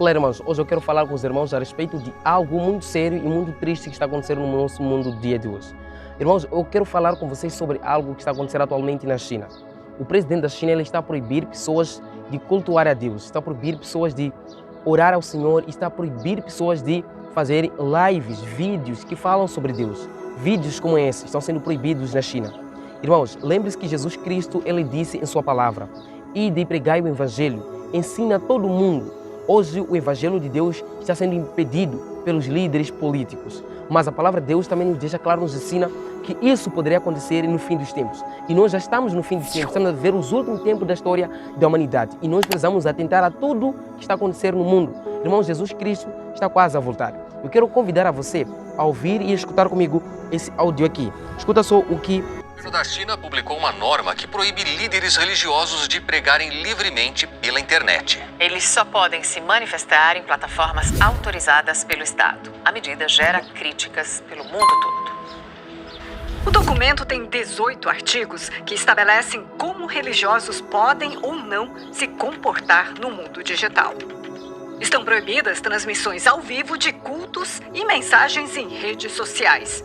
Claro, irmãos, hoje eu quero falar com os irmãos a respeito de algo muito sério e muito triste que está acontecendo no nosso mundo do dia de hoje. Irmãos, eu quero falar com vocês sobre algo que está acontecendo atualmente na China. O presidente da China ele está a proibir pessoas de cultuar a Deus, está a proibir pessoas de orar ao Senhor, está a proibir pessoas de fazer lives, vídeos que falam sobre Deus. Vídeos como esse estão sendo proibidos na China. Irmãos, lembre-se que Jesus Cristo ele disse em sua palavra: "Ide e pregai o Evangelho, ensina a todo mundo." Hoje o Evangelho de Deus está sendo impedido pelos líderes políticos. Mas a palavra de Deus também nos deixa claro, nos ensina que isso poderia acontecer no fim dos tempos. E nós já estamos no fim dos tempos, estamos a ver os últimos tempos da história da humanidade. E nós precisamos atentar a tudo que está acontecendo no mundo. Irmãos, Jesus Cristo está quase a voltar. Eu quero convidar a você a ouvir e escutar comigo esse áudio aqui. Escuta só o que O governo da China publicou uma norma que proíbe líderes religiosos de pregarem livremente pela internet. Eles só podem se manifestar em plataformas autorizadas pelo Estado. A medida gera críticas pelo mundo todo. O documento tem 18 artigos que estabelecem como religiosos podem ou não se comportar no mundo digital. Estão proibidas transmissões ao vivo de cultos e mensagens em redes sociais.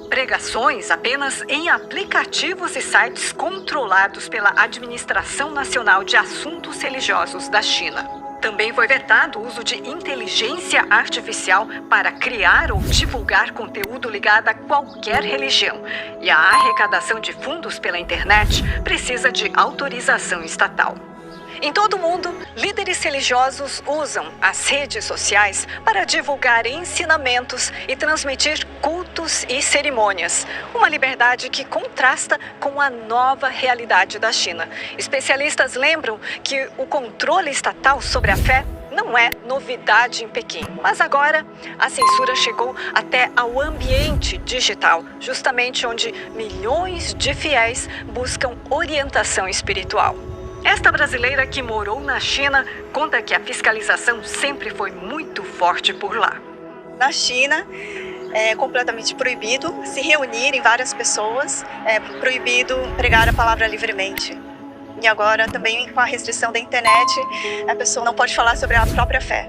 Pregações apenas em aplicativos e sites controlados pela Administração Nacional de Assuntos Religiosos da China. Também foi vetado o uso de inteligência artificial para criar ou divulgar conteúdo ligado a qualquer religião. E a arrecadação de fundos pela internet precisa de autorização estatal. Em todo o mundo, líderes religiosos usam as redes sociais para divulgar ensinamentos e transmitir cultos e cerimônias. Uma liberdade que contrasta com a nova realidade da China. Especialistas lembram que o controle estatal sobre a fé não é novidade em Pequim. Mas agora, a censura chegou até ao ambiente digital, justamente onde milhões de fiéis buscam orientação espiritual. Esta brasileira que morou na China conta que a fiscalização sempre foi muito forte por lá. Na China, é completamente proibido se reunir em várias pessoas, é proibido pregar a palavra livremente. E agora também com a restrição da internet, a pessoa não pode falar sobre a própria fé.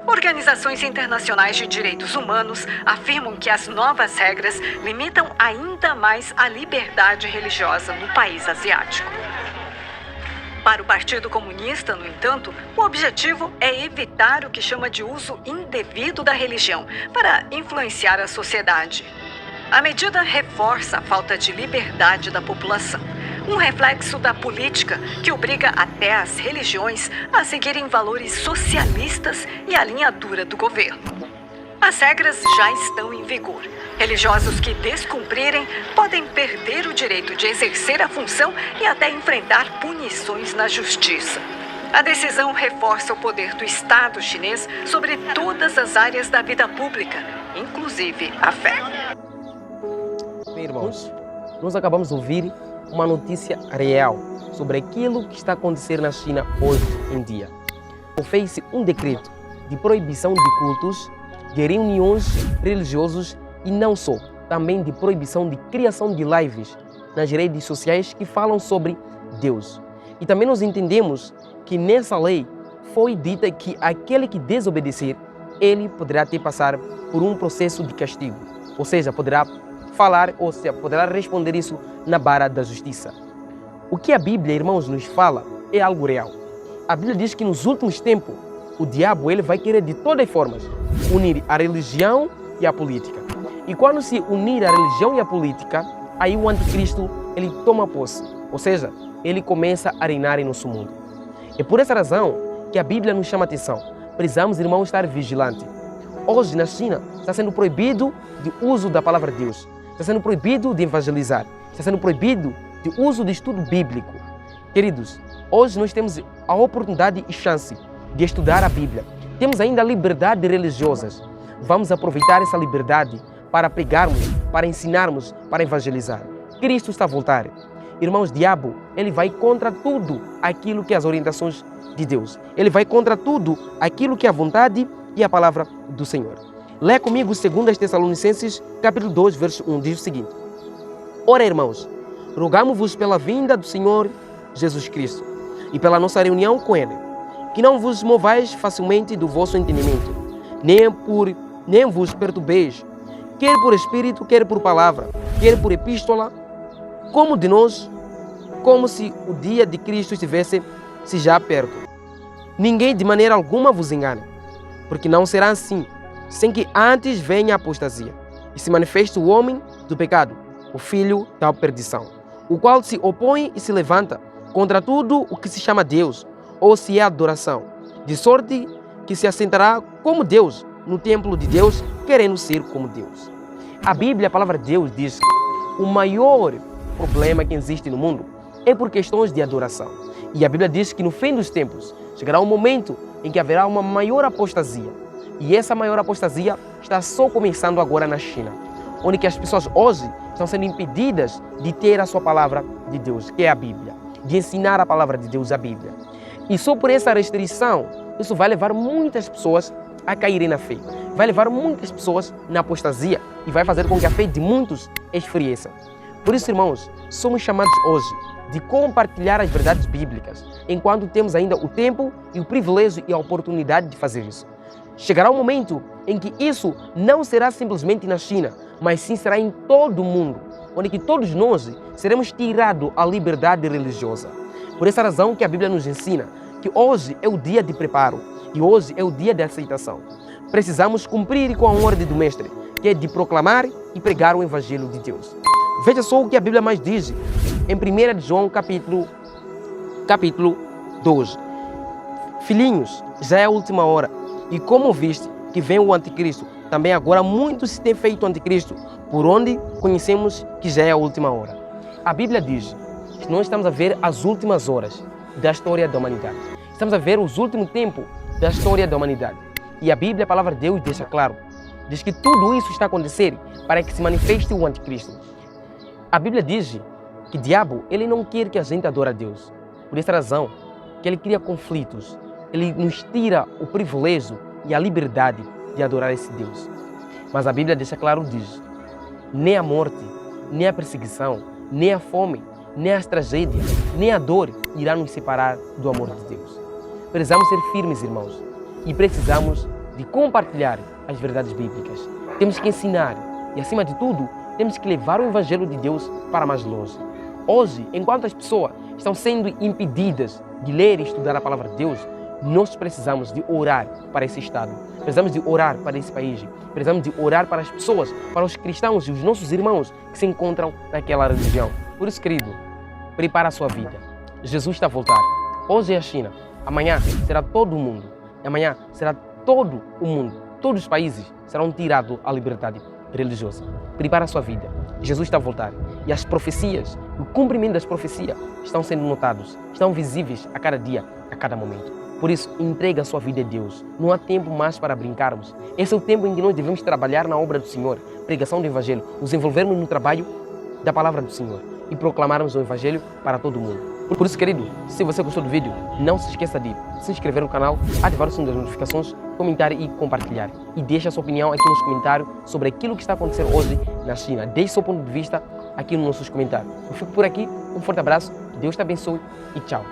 Organizações internacionais de direitos humanos afirmam que as novas regras limitam ainda mais a liberdade religiosa no país asiático. Para o Partido Comunista, no entanto, o objetivo é evitar o que chama de uso indevido da religião para influenciar a sociedade. A medida reforça a falta de liberdade da população, um reflexo da política que obriga até as religiões a seguirem valores socialistas e a linha dura do governo. As regras já estão em vigor. Religiosos que descumprirem podem perder o direito de exercer a função e até enfrentar punições na justiça. A decisão reforça o poder do Estado chinês sobre todas as áreas da vida pública, inclusive a fé. Bem, irmãos, nós acabamos de ouvir uma notícia real sobre aquilo que está acontecendo na China hoje em dia. Fez-se um decreto de proibição de cultos, de reuniões religiosas e não só, também de proibição de criação de lives nas redes sociais que falam sobre Deus. E também nós entendemos que nessa lei foi dita que aquele que desobedecer, ele poderá ter passar por um processo de castigo, ou seja, poderá falar, ou seja, poderá responder isso na vara da justiça. O que a Bíblia, irmãos, nos fala é algo real. A Bíblia diz que nos últimos tempos, o diabo ele vai querer de todas as formas unir a religião e a política. E quando se unir a religião e a política, aí o anticristo ele toma posse, ou seja, ele começa a reinar em nosso mundo. É por essa razão que a Bíblia nos chama a atenção. Precisamos, irmãos, estar vigilantes. Hoje na China está sendo proibido o uso da palavra de Deus, está sendo proibido de evangelizar, está sendo proibido o uso de estudo bíblico. Queridos, hoje nós temos a oportunidade e chance de estudar a Bíblia. Temos ainda liberdade religiosas. Vamos aproveitar essa liberdade para pregarmos, para ensinarmos, para evangelizar. Cristo está a voltar. Irmãos, o diabo, ele vai contra tudo aquilo que é as orientações de Deus. Ele vai contra tudo aquilo que é a vontade e a palavra do Senhor. Lê comigo 2 Tessalonicenses, capítulo 2, verso 1, diz o seguinte: Ora, irmãos, rogamo-vos pela vinda do Senhor Jesus Cristo e pela nossa reunião com Ele, que não vos movais facilmente do vosso entendimento, nem vos perturbeis, quer por espírito, quer por palavra, quer por epístola, como de nós, como se o dia de Cristo estivesse já perto. Ninguém de maneira alguma vos engane, porque não será assim, sem que antes venha a apostasia, e se manifeste o homem do pecado, o filho da perdição, o qual se opõe e se levanta contra tudo o que se chama Deus, ou se é adoração, de sorte que se assentará como Deus no templo de Deus, querendo ser como Deus. A Bíblia, a palavra de Deus, diz que o maior problema que existe no mundo é por questões de adoração. E a Bíblia diz que no fim dos tempos chegará um momento em que haverá uma maior apostasia. E essa maior apostasia está só começando agora na China, onde que as pessoas hoje estão sendo impedidas de ter a sua palavra de Deus, que é a Bíblia, de ensinar a palavra de Deus, a Bíblia. E só por essa restrição, isso vai levar muitas pessoas a caírem na fé. Vai levar muitas pessoas na apostasia e vai fazer com que a fé de muitos esfrieça. Por isso, irmãos, somos chamados hoje de compartilhar as verdades bíblicas, enquanto temos ainda o tempo e o privilégio e a oportunidade de fazer isso. Chegará um momento em que isso não será simplesmente na China, mas sim será em todo o mundo, onde que todos nós seremos tirados a liberdade religiosa. Por essa razão que a Bíblia nos ensina que hoje é o dia de preparo e hoje é o dia de aceitação. Precisamos cumprir com a ordem do Mestre, que é de proclamar e pregar o Evangelho de Deus. Veja só o que a Bíblia mais diz em 1 João capítulo 12. Filhinhos, já é a última hora, e como viste que vem o anticristo, também agora muitos se têm feito anticristo, por onde conhecemos que já é a última hora. A Bíblia diz que nós estamos a ver as últimas horas da história da humanidade. Estamos a ver os últimos tempos da história da humanidade. E a Bíblia, a palavra de Deus, deixa claro. Diz que tudo isso está acontecendo para que se manifeste o anticristo. A Bíblia diz que o diabo, ele não quer que a gente adore a Deus. Por essa razão, que ele cria conflitos. Ele nos tira o privilégio e a liberdade de adorar esse Deus. Mas a Bíblia deixa claro, diz, nem a morte, nem a perseguição, nem a fome, nem as tragédias, nem a dor irá nos separar do amor de Deus. Precisamos ser firmes, irmãos, e precisamos de compartilhar as verdades bíblicas. Temos que ensinar e, acima de tudo, temos que levar o Evangelho de Deus para mais longe. Hoje, enquanto as pessoas estão sendo impedidas de ler e estudar a palavra de Deus, nós precisamos de orar para esse Estado, precisamos de orar para esse país, precisamos de orar para as pessoas, para os cristãos e os nossos irmãos que se encontram naquela religião. Por isso, querido, prepara a sua vida. Jesus está a voltar. Hoje é a China, amanhã será todo o mundo, e amanhã será todo o mundo. Todos os países serão tirados à liberdade religiosa. Prepara a sua vida. Jesus está a voltar. E as profecias, o cumprimento das profecias estão sendo notados, estão visíveis a cada dia, a cada momento. Por isso, entrega a sua vida a Deus. Não há tempo mais para brincarmos. Esse é o tempo em que nós devemos trabalhar na obra do Senhor, pregação do Evangelho, nos envolvermos no trabalho da palavra do Senhor e proclamarmos o Evangelho para todo mundo. Por isso, querido, se você gostou do vídeo, não se esqueça de se inscrever no canal, ativar o sininho das notificações, comentar e compartilhar. E deixe a sua opinião aqui nos comentários sobre aquilo que está acontecendo hoje na China. Deixe seu ponto de vista aqui nos nossos comentários. Eu fico por aqui, um forte abraço, Deus te abençoe e tchau.